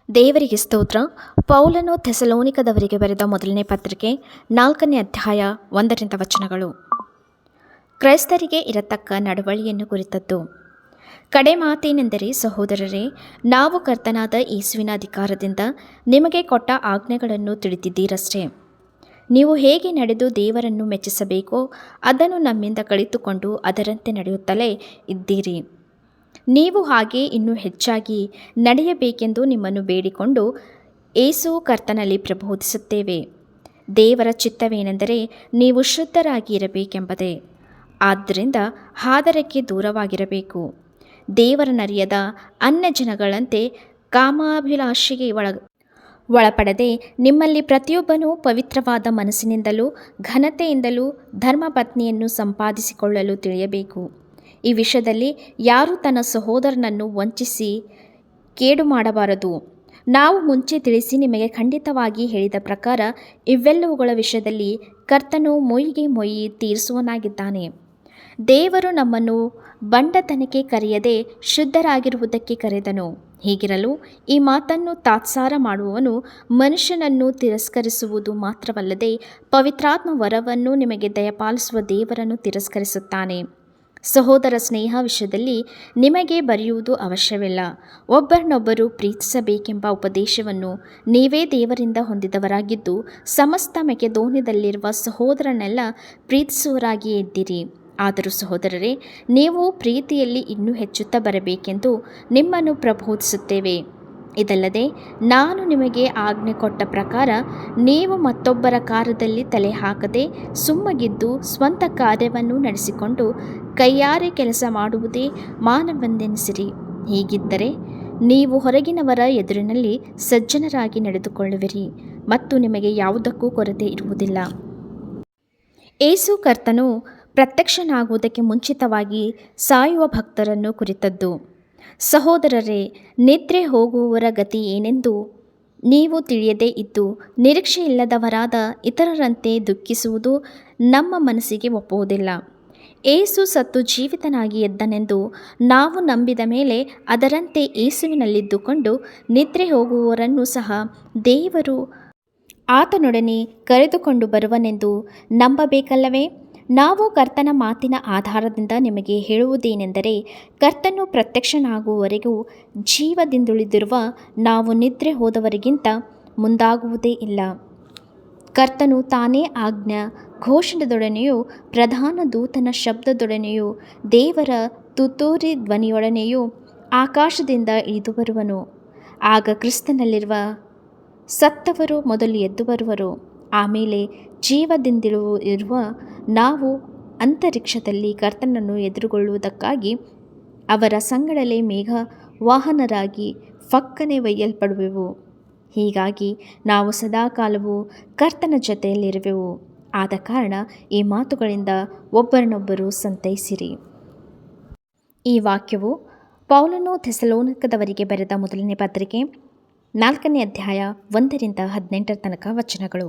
ದೇವರಿಗೆ ಸ್ತೋತ್ರ. ಪೌಲನು ಥೆಸಲೋನಿಕದವರಿಗೆ ಬರೆದ ಮೊದಲನೇ ಪತ್ರಿಕೆ 4ನೇ ಅಧ್ಯಾಯ 1ರಿಂದ ವಚನಗಳು. ಕ್ರೈಸ್ತರಿಗೆ ಇರತಕ್ಕ ನಡವಳಿಯನ್ನು ಕುರಿತದ್ದು. ಕಡೆ ಮಾತೇನೆಂದರೆ, ಸಹೋದರರೇ, ನಾವು ಕರ್ತನಾದ ಯೇಸುವಿನ ಅಧಿಕಾರದಿಂದ ನಿಮಗೆ ಕೊಟ್ಟ ಆಜ್ಞೆಗಳನ್ನು ತಿಳಿದಿದ್ದೀರಷ್ಟೇ. ನೀವು ಹೇಗೆ ನಡೆದು ದೇವರನ್ನು ಮೆಚ್ಚಿಸಬೇಕೋ ಅದನ್ನು ನಮ್ಮಿಂದ ಕಲಿತುಕೊಂಡು ಅದರಂತೆ ನಡೆಯುತ್ತಲೇ ಇದ್ದೀರಿ. ನೀವು ಹಾಗೆ ಇನ್ನೂ ಹೆಚ್ಚಾಗಿ ನಡೆಯಬೇಕೆಂದು ನಿಮ್ಮನ್ನು ಬೇಡಿಕೊಂಡು ಯೇಸು ಕರ್ತನಲ್ಲಿ ಪ್ರಬೋಧಿಸುತ್ತೇವೆ. ದೇವರ ಚಿತ್ತವೇನೆಂದರೆ ನೀವು ಶುದ್ಧರಾಗಿ ಇರಬೇಕೆಂಬುದೇ. ಆದ್ದರಿಂದ ಹಾದರಕ್ಕೆ ದೂರವಾಗಿರಬೇಕು. ದೇವರನ್ನರಿಯದ ಅನ್ಯಜನಗಳಂತೆ ಕಾಮಾಭಿಲಾಷೆಗೆ ಒಳಪಡದೆ ನಿಮ್ಮಲ್ಲಿ ಪ್ರತಿಯೊಬ್ಬನೂ ಪವಿತ್ರವಾದ ಮನಸ್ಸಿನಿಂದಲೂ ಘನತೆಯಿಂದಲೂ ಧರ್ಮಪತ್ನಿಯನ್ನು ಸಂಪಾದಿಸಿಕೊಳ್ಳಲು ತಿಳಿಯಬೇಕು. ಈ ವಿಷಯದಲ್ಲಿ ಯಾರೂ ತನ್ನ ಸಹೋದರನನ್ನು ವಂಚಿಸಿ ಕೇಡು ಮಾಡಬಾರದು. ನಾವು ಮುಂಚೆ ತಿಳಿಸಿ ನಿಮಗೆ ಖಂಡಿತವಾಗಿ ಹೇಳಿದ ಪ್ರಕಾರ ಇವೆಲ್ಲವುಗಳ ವಿಷಯದಲ್ಲಿ ಕರ್ತನು ಮೊಯ್ಯಿಗೆ ಮೊಯ್ಯಿ ತೀರಿಸುವನಾಗಿದ್ದಾನೆ. ದೇವರು ನಮ್ಮನ್ನು ಬಂಡತನಕ್ಕೆ ಕರೆಯದೆ ಶುದ್ಧರಾಗಿರುವುದಕ್ಕೆ ಕರೆದನು. ಹೀಗಿರಲು ಈ ಮಾತನ್ನು ತಾತ್ಸಾರ ಮಾಡುವವನು ಮನುಷ್ಯನನ್ನು ತಿರಸ್ಕರಿಸುವುದು ಮಾತ್ರವಲ್ಲದೆ ಪವಿತ್ರಾತ್ಮ ವರವನ್ನು ನಿಮಗೆ ದಯಪಾಲಿಸುವ ದೇವರನ್ನು ತಿರಸ್ಕರಿಸುತ್ತಾನೆ. ಸಹೋದರ ಸ್ನೇಹ ವಿಷಯದಲ್ಲಿ ನಿಮಗೆ ಬರೆಯುವುದು ಅವಶ್ಯವಿಲ್ಲ. ಒಬ್ಬರನ್ನೊಬ್ಬರು ಪ್ರೀತಿಸಬೇಕೆಂಬ ಉಪದೇಶವನ್ನು ನೀವೇ ದೇವರಿಂದ ಹೊಂದಿದವರಾಗಿದ್ದು ಸಮಸ್ತ ಮೆಕೆದೋನ್ಯದಲ್ಲಿರುವ ಸಹೋದರನೆಲ್ಲ ಪ್ರೀತಿಸುವವರಾಗಿಯೇ ಇದ್ದೀರಿ. ಆದರೂ ಸಹೋದರರೇ, ನೀವು ಪ್ರೀತಿಯಲ್ಲಿ ಇನ್ನೂ ಹೆಚ್ಚುತ್ತಾ ಬರಬೇಕೆಂದು ನಿಮ್ಮನ್ನು ಪ್ರಬೋಧಿಸುತ್ತೇವೆ. ಇದಲ್ಲದೆ ನಾನು ನಿಮಗೆ ಆಜ್ಞೆ ಕೊಟ್ಟ ಪ್ರಕಾರ ನೀವು ಮತ್ತೊಬ್ಬರ ಕಾರ್ಯದಲ್ಲಿ ತಲೆ ಹಾಕದೆ ಸುಮ್ಮಗಿದ್ದು ಸ್ವಂತ ಕಾರ್ಯವನ್ನು ನಡೆಸಿಕೊಂಡು ಕೈಯಾರೆ ಕೆಲಸ ಮಾಡುವುದೇ ಮಾನವೆಂದೆನಿಸಿರಿ. ಹೀಗಿದ್ದರೆ ನೀವು ಹೊರಗಿನವರ ಎದುರಿನಲ್ಲಿ ಸಜ್ಜನರಾಗಿ ನಡೆದುಕೊಳ್ಳುವಿರಿ ಮತ್ತು ನಿಮಗೆ ಯಾವುದಕ್ಕೂ ಕೊರತೆ ಇರುವುದಿಲ್ಲ. ಯೇಸು ಕರ್ತನು ಪ್ರತ್ಯಕ್ಷನಾಗುವುದಕ್ಕೆ ಮುಂಚಿತವಾಗಿ ಸಾಯುವ ಭಕ್ತರನ್ನು ಕುರಿತದ್ದು. ಸಹೋದರರೇ, ನಿದ್ರೆ ಹೋಗುವವರ ಗತಿ ಏನೆಂದು ನೀವು ತಿಳಿಯದೇ ಇದ್ದು ನಿರೀಕ್ಷೆಯಿಲ್ಲದವರಾದ ಇತರರಂತೆ ದುಃಖಿಸುವುದು ನಮ್ಮ ಮನಸ್ಸಿಗೆ ಒಪ್ಪುವುದಿಲ್ಲ. ಯೇಸು ಸತ್ತು ಜೀವಿತನಾಗಿ ಎದ್ದನೆಂದು ನಾವು ನಂಬಿದ ಮೇಲೆ ಅದರಂತೆ ಯೇಸುವಿನಲ್ಲಿದ್ದುಕೊಂಡು ನಿದ್ರೆ ಹೋಗುವವರನ್ನು ಸಹ ದೇವರು ಆತನೊಡನೆ ಕರೆದುಕೊಂಡು ಬರುವನೆಂದು ನಂಬಬೇಕಲ್ಲವೇ? ನಾವು ಕರ್ತನ ಮಾತಿನ ಆಧಾರದಿಂದ ನಿಮಗೆ ಹೇಳುವುದೇನೆಂದರೆ, ಕರ್ತನು ಪ್ರತ್ಯಕ್ಷನಾಗುವವರೆಗೂ ಜೀವದಿಂದುಳಿದಿರುವ ನಾವು ನಿದ್ರೆ ಹೋದವರಿಗಿಂತ ಮುಂದಾಗುವುದೇ ಇಲ್ಲ. ಕರ್ತನು ತಾನೇ ಆಜ್ಞಾ ಘೋಷಣೆಯೊಡನೆಯೂ ಪ್ರಧಾನ ದೂತನ ಶಬ್ದದೊಡನೆಯೂ ದೇವರ ತುತ್ತೂರಿ ಧ್ವನಿಯೊಡನೆಯೂ ಆಕಾಶದಿಂದ ಇಳಿದು ಬರುವನು. ಆಗ ಕ್ರಿಸ್ತನಲ್ಲಿರುವ ಸತ್ತವರು ಮೊದಲು ಎದ್ದು ಬರುವರು. ಆಮೇಲೆ ಜೀವದಿಂದಿರುವ ನಾವು ಅಂತರಿಕ್ಷದಲ್ಲಿ ಕರ್ತನನ್ನು ಎದುರುಗೊಳ್ಳುವುದಕ್ಕಾಗಿ ಅವರ ಸಂಗಡಲೇ ಮೇಘ ವಾಹನರಾಗಿ ಫಕ್ಕನೆ ಒಯ್ಯಲ್ಪಡುವೆವು. ಹೀಗಾಗಿ ನಾವು ಸದಾಕಾಲವೂ ಕರ್ತನ ಜೊತೆಯಲ್ಲಿರುವೆವು. ಆದ ಕಾರಣ ಈ ಮಾತುಗಳಿಂದ ಒಬ್ಬರನ್ನೊಬ್ಬರು ಸಂತೈಸಿರಿ. ಈ ವಾಕ್ಯವು ಪೌಲನು ಥೆಸಲೋನಿಕದವರಿಗೆ ಬರೆದ ಮೊದಲನೇ ಪತ್ರಿಕೆ 4ನೇ ಅಧ್ಯಾಯ 1ರಿಂದ 18 ತನಕ ವಚನಗಳು.